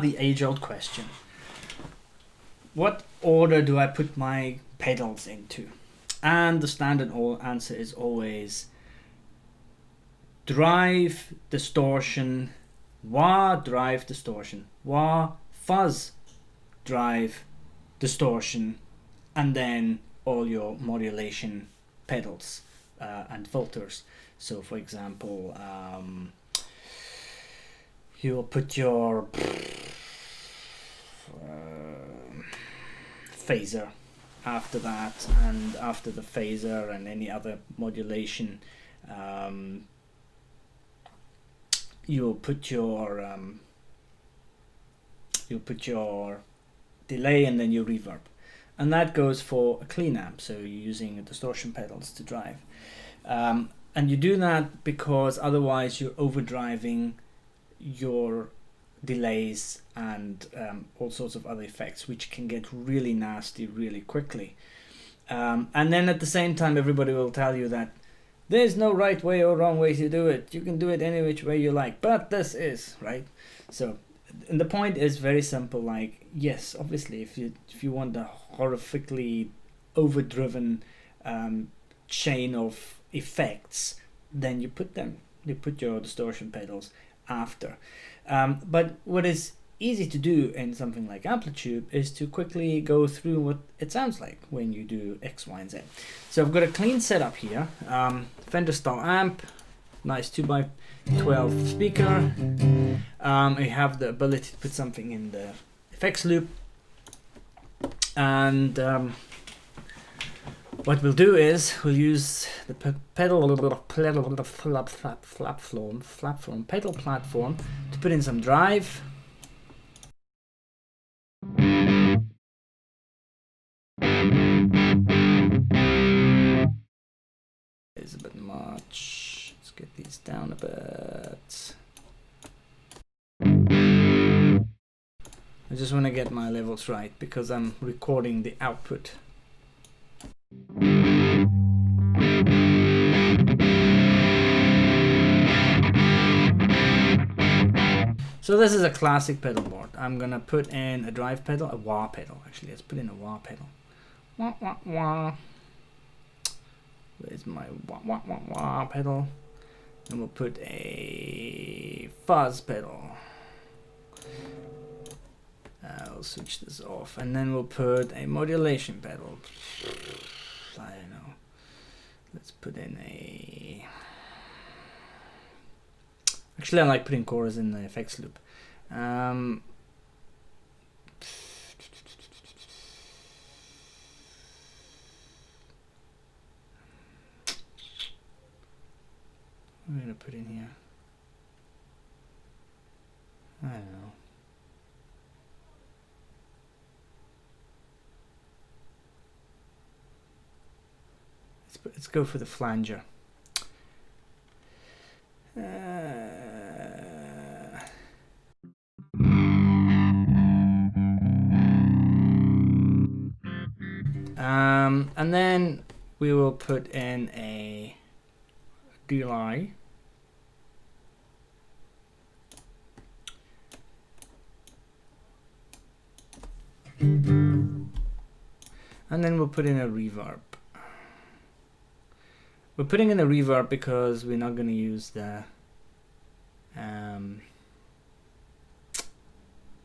The age-old question. What order do I put my pedals into? And the standard answer is always drive, distortion, wah, drive, distortion, wah, fuzz, drive, distortion, and then all your modulation pedals and filters. So for example, you'll put your phaser after that, and after the phaser and any other modulation, you'll put your delay and then your reverb, and that goes for a clean amp. So you're using distortion pedals to drive, and you do that because otherwise you're overdriving your delays and all sorts of other effects, which can get really nasty really quickly. And then at the same time, everybody will tell you that there's no right way or wrong way to do it. You can do it any which way you like, but this is right. So, and the point is very simple. Like, yes, obviously, if you want a horrifically overdriven chain of effects, then you put your distortion pedals after. But what is easy to do in something like Amplitude is to quickly go through what it sounds like when you do X, Y, and Z. So I've got a clean setup here, Fender style amp, nice 2x12 speaker. I have the ability to put something in the effects loop, and what we'll do is we'll use the pedal platform to put in some drive. It's a bit much. Let's get these down a bit. I just want to get my levels right because I'm recording the output. So this is a classic pedal board. I'm gonna put in a drive pedal, a wah pedal. Actually, let's put in a wah pedal. Wah wah wah. Where's my wah wah wah wah pedal? And we'll put a fuzz pedal. I'll switch this off, and then we'll put a modulation pedal. I don't know. Let's put in a. Actually, I like putting chorus in the effects loop. I'm gonna put in here. I don't know. Let's go for the flanger. And then we will put in a delay. And then we'll put in a reverb. We're putting in a reverb because we're not going to use the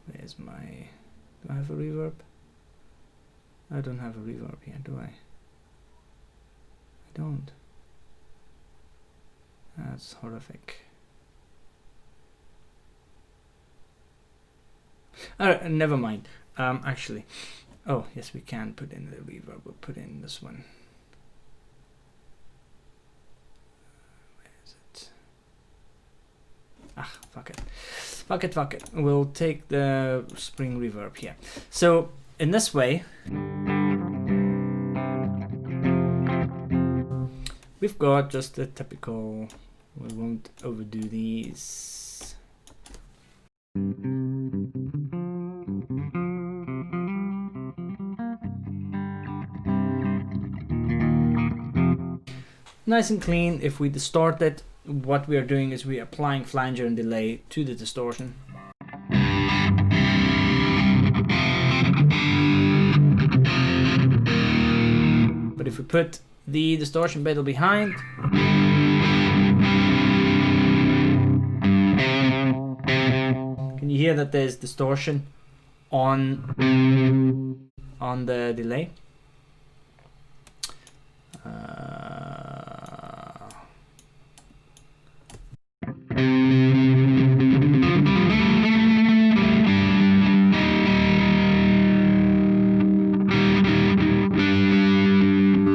where's my, do I have a reverb? I don't have a reverb here, do I? I don't. That's horrific. Alright, never mind. Actually, oh yes, we can put in the reverb. We'll put in this one. Fuck it. We'll take the spring reverb here. So in this way, we've got just the typical, we won't overdo these. nice and clean. If we distort it, what we are doing is we are applying flanger and delay to the distortion. But if we put the distortion pedal behind, can you hear that there's distortion on the delay?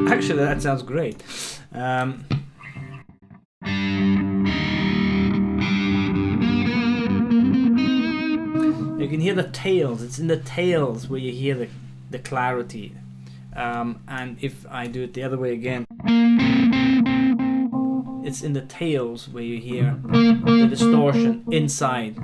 Actually, that sounds great. You can hear the tails. It's in the tails where you hear the clarity. And if I do it the other way again, it's in the tails where you hear the distortion inside.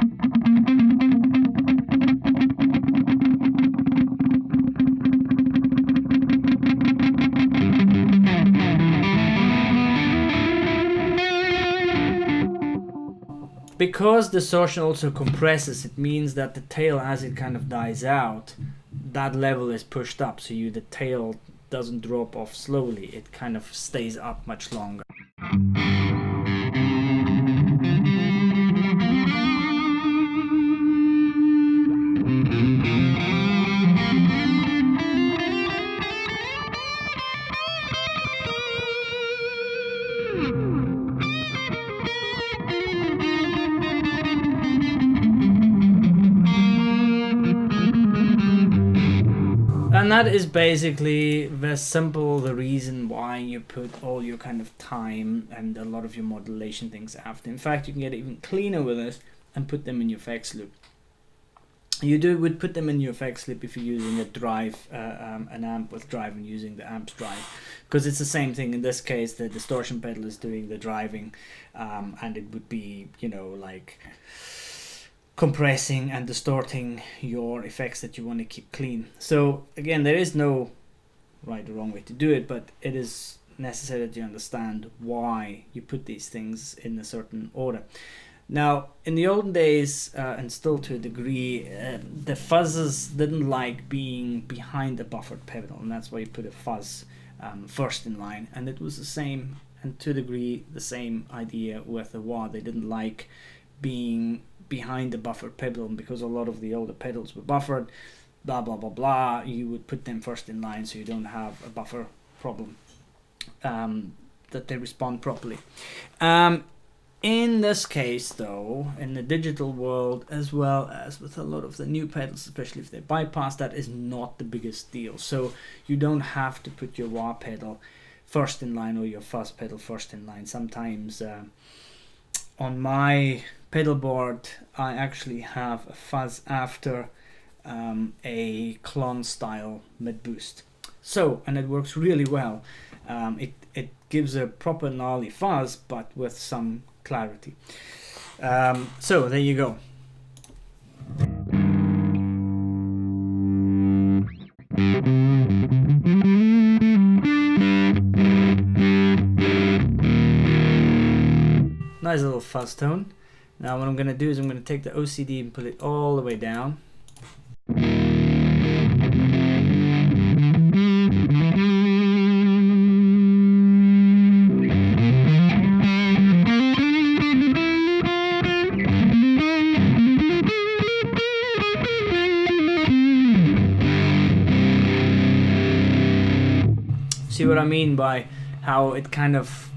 Because distortion also compresses, it means that the tail, as it kind of dies out, that level is pushed up, so the tail doesn't drop off slowly, it kind of stays up much longer. And that is basically the reason why you put all your kind of time and a lot of your modulation things after. In fact, you can get even cleaner with this and put them in your effects loop. You would put them in your effects loop if you're using a drive, an amp with drive and using the amp's drive, because it's the same thing. In this case, the distortion pedal is doing the driving, and it would be, like compressing and distorting your effects that you want to keep clean. So again, there is no right or wrong way to do it, but it is necessary that you understand why you put these things in a certain order. Now, in the olden days, and still to a degree, the fuzzers didn't like being behind a buffered pedal, and that's why you put a fuzz first in line. And it was the same, and to a degree, the same idea with the wah. They didn't like being behind the buffered pedal, and because a lot of the older pedals were buffered, blah blah blah blah, you would put them first in line so you don't have a buffer problem, that they respond properly. In this case though, in the digital world, as well as with a lot of the new pedals, especially if they bypass, that is not the biggest deal. So you don't have to put your wah pedal first in line or your fuzz pedal first in line. Sometimes on my pedal board I actually have a fuzz after a clone style mid boost, so, and it works really well. It gives a proper gnarly fuzz but with some clarity. So there you go. Nice little fuzz tone. Now what I'm going to do is I'm going to take the OCD and put it all the way down. See what I mean by how it kind of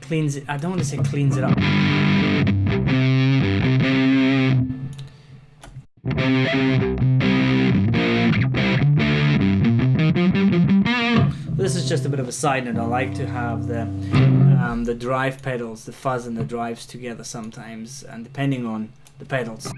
cleans it? I don't want to say cleans it up. This is just a bit of a side note. I like to have the drive pedals, the fuzz and the drives together sometimes, and depending on the pedals.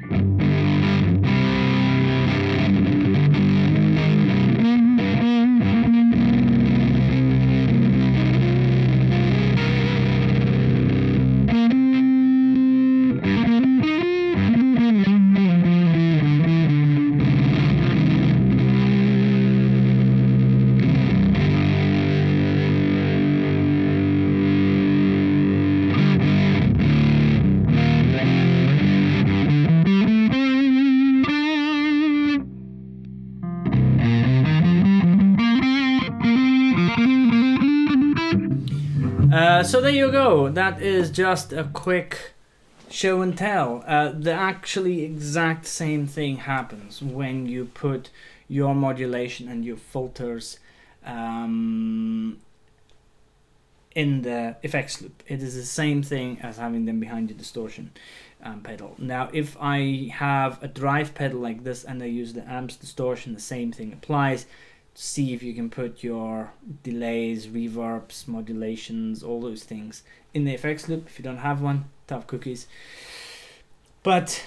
So there you go. That is just a quick show and tell. The actually exact same thing happens when you put your modulation and your filters in the effects loop. It is the same thing as having them behind the distortion pedal. Now if I have a drive pedal like this and I use the amps distortion, the same thing applies. See if you can put your delays, reverbs, modulations, all those things in the effects loop. If you don't have one, tough cookies. But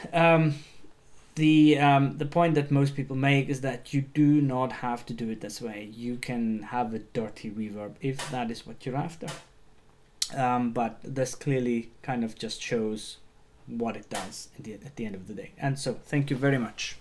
the point that most people make is that you do not have to do it this way. You can have a dirty reverb if that is what you're after. But this clearly kind of just shows what it does at the end of the day. And so thank you very much.